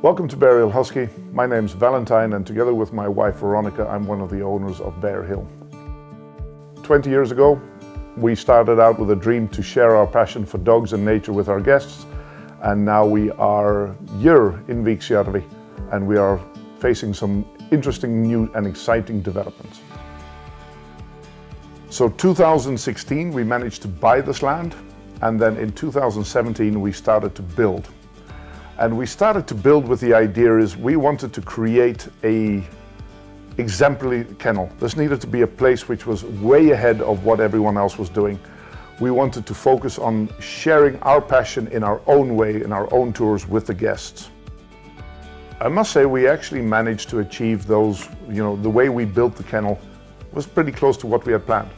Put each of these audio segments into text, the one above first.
Welcome to Bearhill Husky. My name's Valentine, and together with my wife Veronica, I'm one of the owners of Bearhill. 20 years ago, we started out with a dream to share our passion for dogs and nature with our guests, and now we are here in Viiksjärvi, and we are facing some interesting new and exciting developments. So 2016 we managed to buy this land, and then in 2017 we started to build. And we started to build with the idea is we wanted to create a exemplary kennel. This needed to be a place which was way ahead of what everyone else was doing. We wanted to focus on sharing our passion in our own way, in our own tours with the guests. I must say we actually managed to achieve those, the way we built the kennel was pretty close to what we had planned.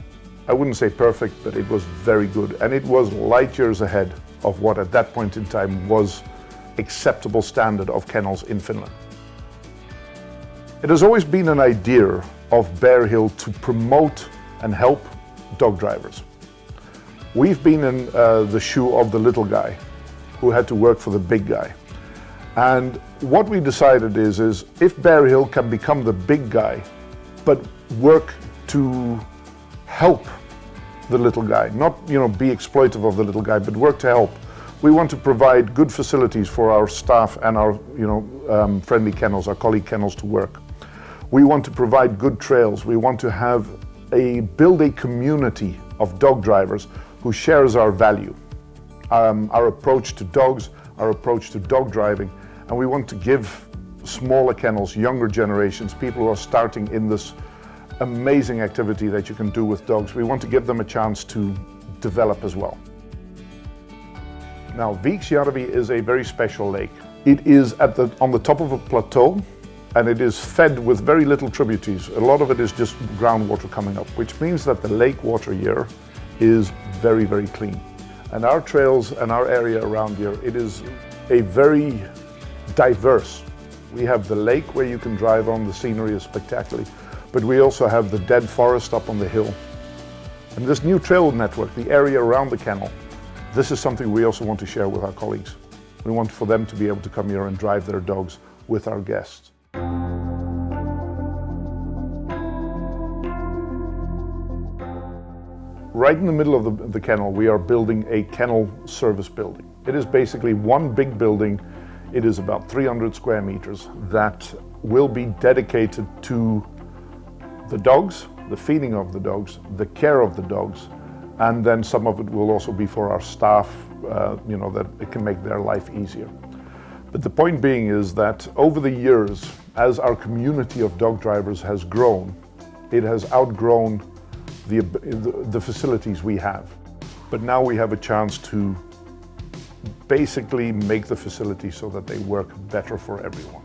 I wouldn't say perfect, but it was very good. And it was light years ahead of what at that point in time was acceptable standard of kennels in Finland. It has always been an idea of Bearhill to promote and help dog drivers. We've been in the shoe of the little guy who had to work for the big guy. And what we decided is if Bearhill can become the big guy, but work to help the little guy, not be exploitive of the little guy, but work to help. We want to provide good facilities for our staff and our friendly kennels, our colleague kennels to work. We want to provide good trails. We want to build a community of dog drivers who shares our value, our approach to dogs, our approach to dog driving, and we want to give smaller kennels, younger generations, people who are starting in this amazing activity that you can do with dogs. We want to give them a chance to develop as well. Now, Viiksjärvi is a very special lake. It is on the top of a plateau, and it is fed with very little tributaries. A lot of it is just groundwater coming up, which means that the lake water here is very, very clean. And our trails and our area around here, it is a very diverse. We have the lake where you can drive on, the scenery is spectacular, but we also have the dead forest up on the hill. And this new trail network, the area around the kennel, this is something we also want to share with our colleagues. We want for them to be able to come here and drive their dogs with our guests. Right in the middle of the kennel, we are building a kennel service building. It is basically one big building. It is about 300 square meters that will be dedicated to the dogs, the feeding of the dogs, the care of the dogs, and then some of it will also be for our staff, that it can make their life easier. But the point being is that over the years, as our community of dog drivers has grown, it has outgrown the facilities we have. But now we have a chance to basically make the facilities so that they work better for everyone.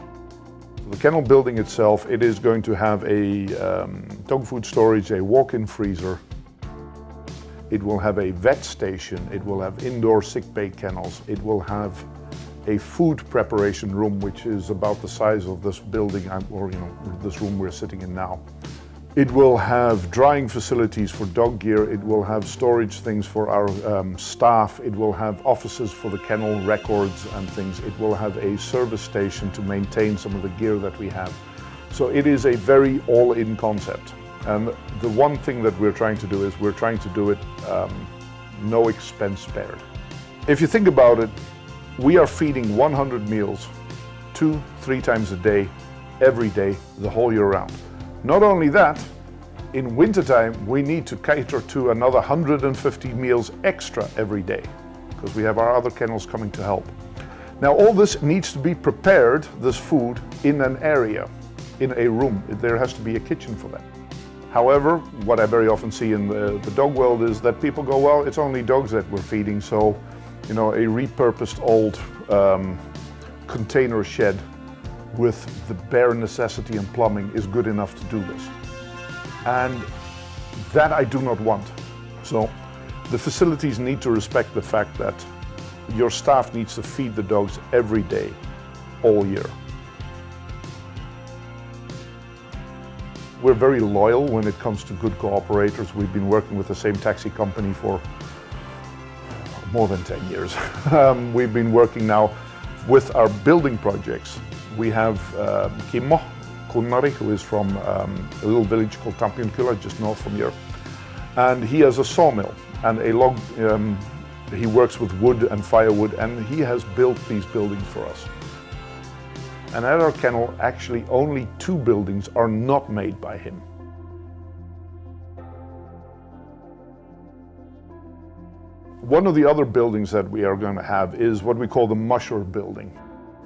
The kennel building itself, it is going to have a dog food storage, a walk-in freezer. It will have a vet station, it will have indoor sick bay kennels, it will have a food preparation room which is about the size of this building, this room we're sitting in now. It will have drying facilities for dog gear, it will have storage things for our staff, it will have offices for the kennel records and things, it will have a service station to maintain some of the gear that we have. So it is a very all-in concept. And the one thing that we're trying to do is we're trying to do it no expense spared. If you think about it, we are feeding 100 meals 2-3 times a day, every day, the whole year round. Not only that, in wintertime, we need to cater to another 150 meals extra every day because we have our other kennels coming to help. Now, all this needs to be prepared, this food, in an area, in a room. There has to be a kitchen for that. However, what I very often see in the dog world is that people go, well, it's only dogs that we're feeding, so a repurposed old container shed with the bare necessity and plumbing is good enough to do this. And that I do not want. So the facilities need to respect the fact that your staff needs to feed the dogs every day, all year. We're very loyal when it comes to good cooperators. We've been working with the same taxi company for more than 10 years. We've been working now With our building projects, we have Kimmo Kunnari, who is from a little village called Tampionkylä, just north from here. And he has a sawmill and a log, he works with wood and firewood, and he has built these buildings for us. And at our kennel, actually only 2 buildings are not made by him. One of the other buildings that we are going to have is what we call the musher building.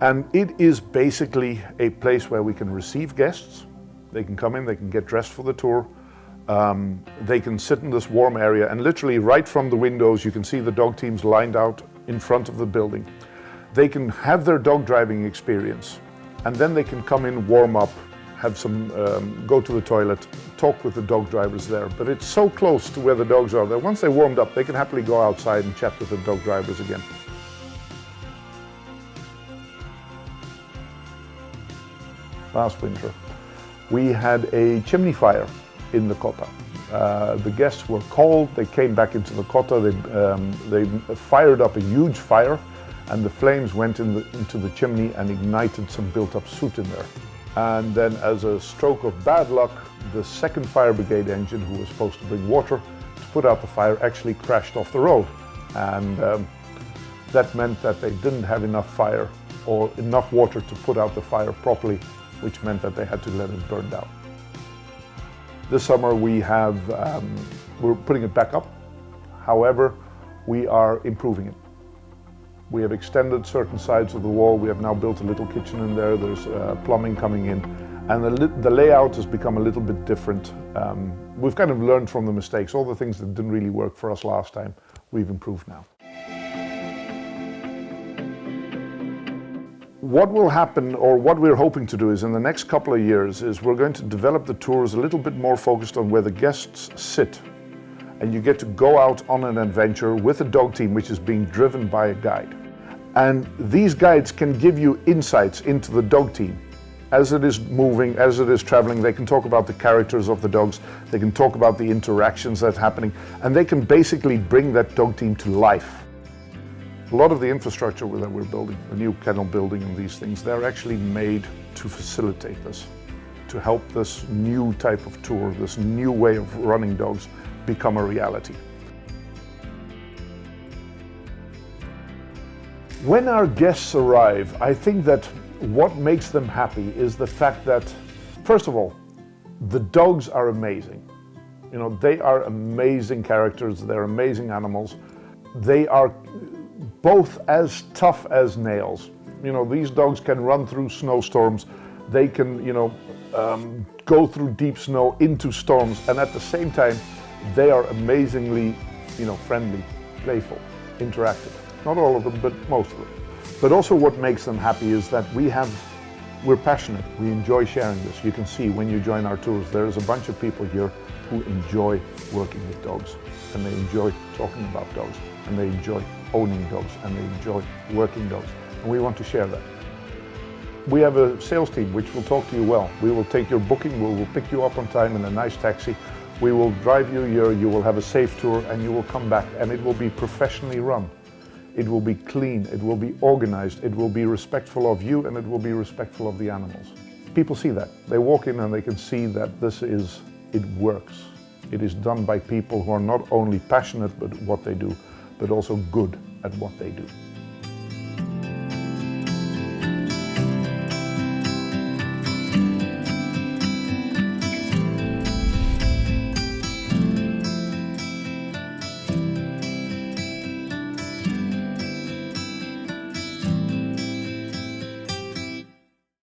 And it is basically a place where we can receive guests. They can come in, they can get dressed for the tour. They can sit in this warm area, and literally right from the windows you can see the dog teams lined out in front of the building. They can have their dog driving experience, and then they can come in, warm up, have some, go to the toilet, talk with the dog drivers there. But it's so close to where the dogs are that once they warmed up, they can happily go outside and chat with the dog drivers again. Last winter, we had a chimney fire in the kotta. The guests were cold, they came back into the kotta, they fired up a huge fire, and the flames went into the chimney and ignited some built-up soot in there. And then, as a stroke of bad luck, the second fire brigade engine, who was supposed to bring water to put out the fire, actually crashed off the road. And that meant that they didn't have enough fire or enough water to put out the fire properly, which meant that they had to let it burn down. This summer we're putting it back up. However, we are improving it. We have extended certain sides of the wall. We have now built a little kitchen in there. There's plumbing coming in, and the layout has become a little bit different. We've kind of learned from the mistakes. All the things that didn't really work for us last time, we've improved now. What will happen, or what we're hoping to do, is in the next couple of years is we're going to develop the tours a little bit more focused on where the guests sit. And you get to go out on an adventure with a dog team which is being driven by a guide. And these guides can give you insights into the dog team. As it is moving, as it is traveling, they can talk about the characters of the dogs, they can talk about the interactions that's happening, and they can basically bring that dog team to life. A lot of the infrastructure that we're building, the new kennel building and these things, they're actually made to facilitate this, to help this new type of tour, this new way of running dogs, become a reality. When our guests arrive, I think that what makes them happy is the fact that, first of all, the dogs are amazing. You know, they are amazing characters, they're amazing animals. They are both as tough as nails. You know, these dogs can run through snowstorms, they can, go through deep snow into storms, and at the same time, they are amazingly, friendly, playful, interactive. Not all of them, but most of them. But also what makes them happy is that we're passionate. We enjoy sharing this. You can see when you join our tours, there's a bunch of people here who enjoy working with dogs, and they enjoy talking about dogs, and they enjoy owning dogs, and they enjoy working dogs. And we want to share that. We have a sales team which will talk to you well. We will take your booking, we will pick you up on time in a nice taxi. We will drive you here, you will have a safe tour, and you will come back, and it will be professionally run. It will be clean, it will be organized, it will be respectful of you, and it will be respectful of the animals. People see that. They walk in and they can see that it works. It is done by people who are not only passionate about what they do, but also good at what they do.